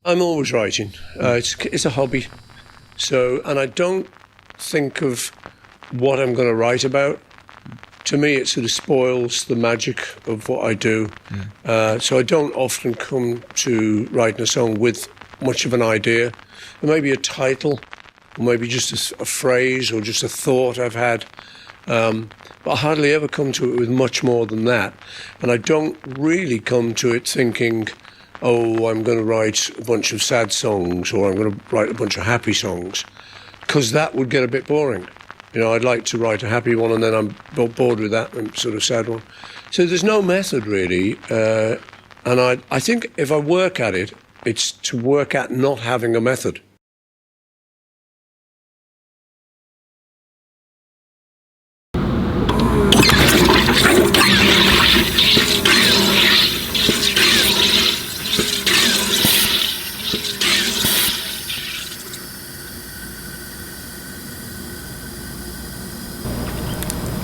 I'm always writing. It's a hobby. So, and I don't think of what I'm going to write about. To me, it sort of spoils the magic of what I do. So I don't often come to writing a song with much of an idea. There may be a title, or maybe just a phrase, or just a thought I've had. But I hardly ever come to it with much more than that. And I don't really come to it thinking, oh, I'm going to write a bunch of sad songs, or I'm going to write a bunch of happy songs, because that would get a bit boring. You know, I'd like to write a happy one, and then I'm bored with that and sort of sad one. So there's no method, really. And I think if I work at it, it's to work at not having a method.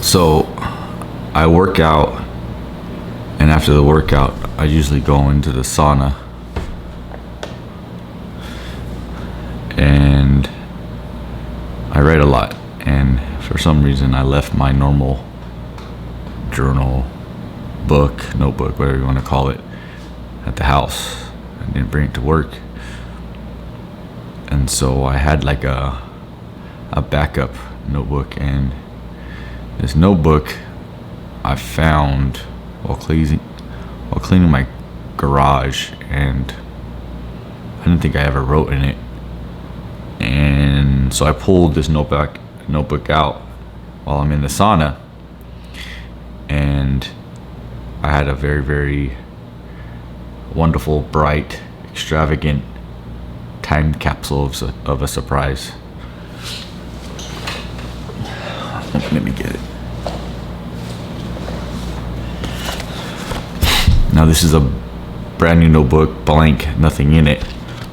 So I work out, and after the workout, I usually go into the sauna, and I write a lot. And for some reason, I left my normal journal, book, notebook, whatever you want to call it, at the house. I didn't bring it to work, and so I had like a backup notebook. And this notebook I found while cleaning my garage, and I didn't think I ever wrote in it. And so I pulled this notebook out while I'm in the sauna, and I had a very, very wonderful, bright, extravagant time capsule of a surprise. Let me get it. Now this is a brand new notebook, blank, nothing in it.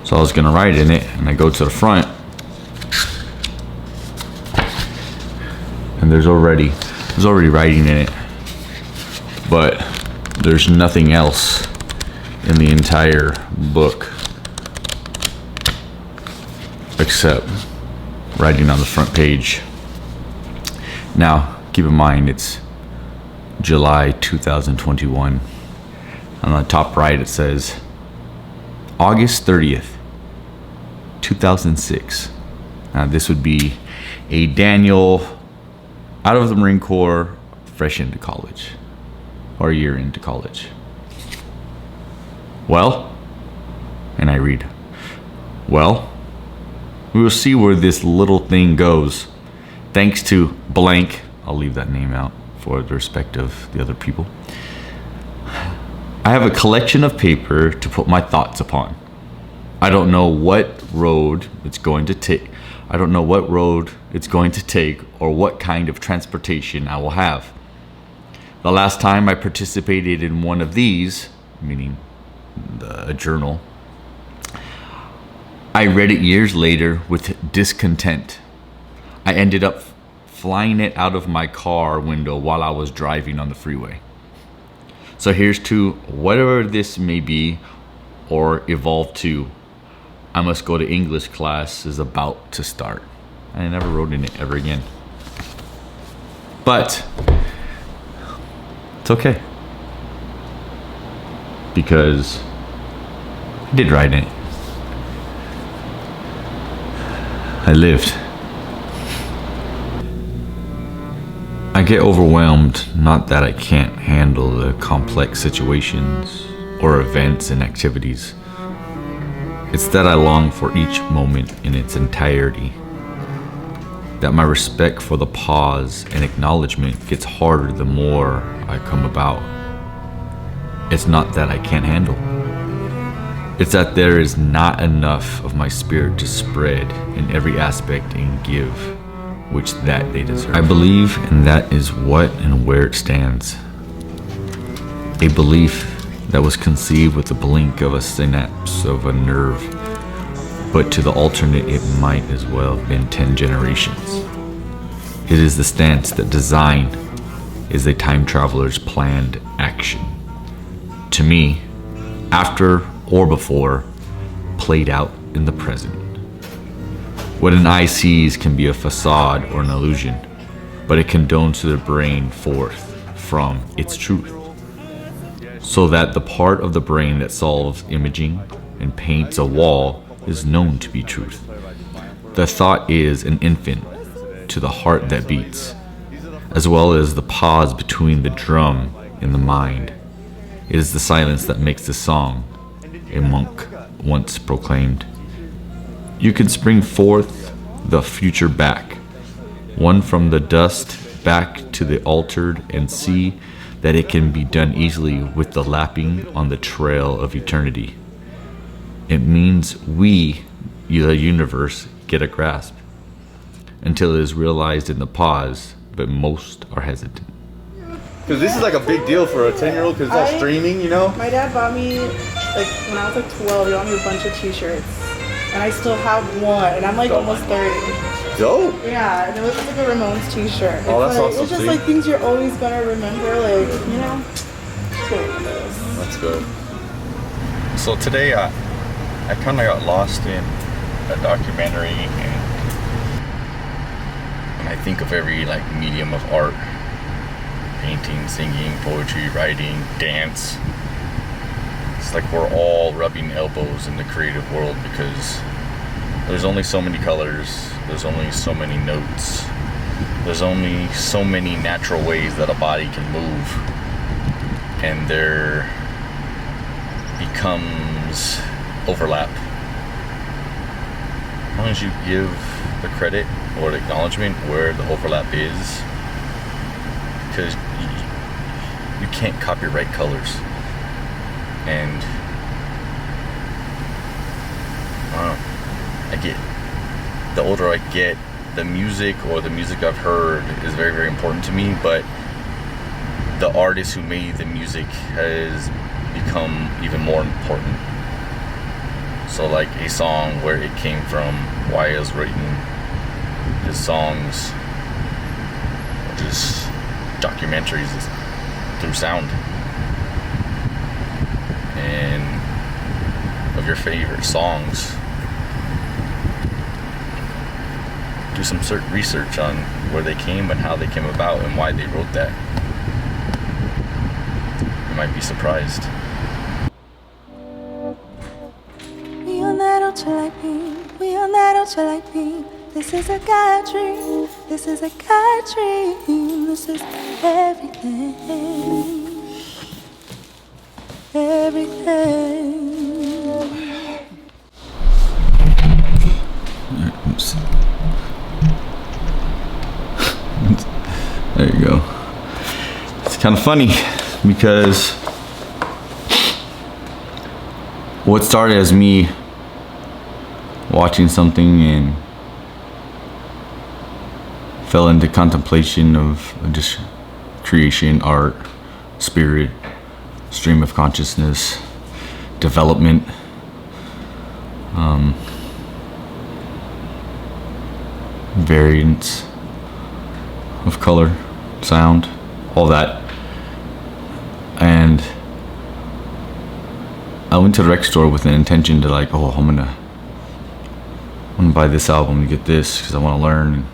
So I was gonna write in it, and I go to the front, and there's already writing in it, but there's nothing else in the entire book except writing on the front page. Now, keep in mind, it's July 2021. On the top right, it says August 30th, 2006. Now, this would be a Daniel out of the Marine Corps, fresh into college, or a year into college. Well, and I read, well, we will see where this little thing goes. Thanks to blank, I'll leave that name out for the respect of the other people. I have a collection of paper to put my thoughts upon. I don't know what road it's going to take. Or what kind of transportation I will have. The last time I participated in one of these, meaning a journal, I read it years later with discontent. I ended up flying it out of my car window while I was driving on the freeway. So here's to whatever this may be or evolve to. I must go to English class is about to start. I never wrote in it ever again. But it's okay, because I did write in it. I lived. I get overwhelmed, not that I can't handle the complex situations or events and activities. It's that I long for each moment in its entirety. That my respect for the pause and acknowledgement gets harder the more I come about. It's not that I can't handle. It's that there is not enough of my spirit to spread in every aspect and give which that they deserve. I believe, and that is what and where it stands. A belief that was conceived with the blink of a synapse of a nerve, but to the alternate it might as well have been 10 generations. It is the stance that design is a time traveler's planned action. To me, after or before, played out in the present. What an eye sees can be a facade or an illusion, but it condones to the brain forth from its truth, so that the part of the brain that solves imaging and paints a wall is known to be truth. The thought is an infant to the heart that beats, as well as the pause between the drum and the mind. It is the silence that makes the song, a monk once proclaimed. You can spring forth the future back, one from the dust back to the altered, and see that it can be done easily with the lapping on the trail of eternity. It means we, the universe, get a grasp until it is realized in the pause, but most are hesitant. Because this is like a big deal for a 10-year-old because it's all streaming, you know? My dad bought me, like, when I was like 12, he bought me a bunch of t-shirts. And I still have one, and I'm like almost 30. Dope! Yeah, and it was like a Ramones t-shirt. Oh, that's like, awesome. It's just like things you're always gonna remember, like, you know? That's good. So today I kind of got lost in a documentary, and I think of every like medium of art: painting, singing, poetry, writing, dance. It's like we're all rubbing elbows in the creative world because there's only so many colors, there's only so many notes, there's only so many natural ways that a body can move, and there becomes overlap. As long as you give the credit or the acknowledgement where the overlap is, because you can't copyright colors. And I get, the older I get, the music I've heard is very, very important to me, but the artist who made the music has become even more important. So like a song, where it came from, why it was written, his songs, or just documentaries through sound. And of your favorite songs, do some research on where they came and how they came about and why they wrote that. You might be surprised. We on that ultralight beam, we on that ultralight beam. This is a God dream, this is a God dream, this is everything, everything. There you go. It's kind of funny because what started as me watching something and fell into contemplation of just creation, art, spirit, stream of consciousness, development, variance of color, sound, all that. And I went to the record store with an intention to like, oh, I'm gonna buy this album to get this because I want to learn.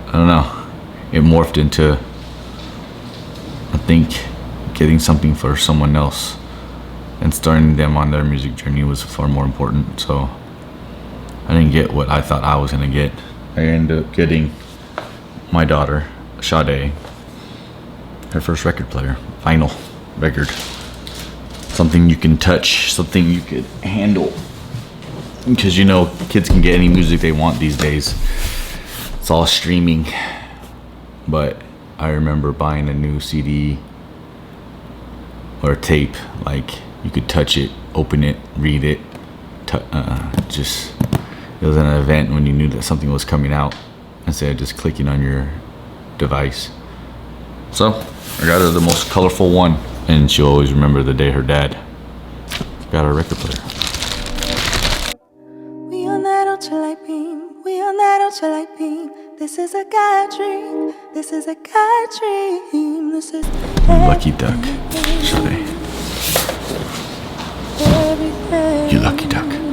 I don't know. It morphed into, I think, getting something for someone else and starting them on their music journey was far more important. So I didn't get what I thought I was gonna get. I ended up getting my daughter, Sade, her first record player, vinyl record. Something you can touch, something you could handle. Because you know, kids can get any music they want these days. It's all streaming. But I remember buying a new CD or a tape, like you could touch it, open it, read it. Just, it was an event when you knew that something was coming out instead of just clicking on your device. So I got her the most colorful one, and she'll always remember the day her dad got her record player. We on that ultralight beam, we on that ultralight beam. This is a God dream, this is a God dream, this is Lucky Duck, Sade. everything. You lucky duck.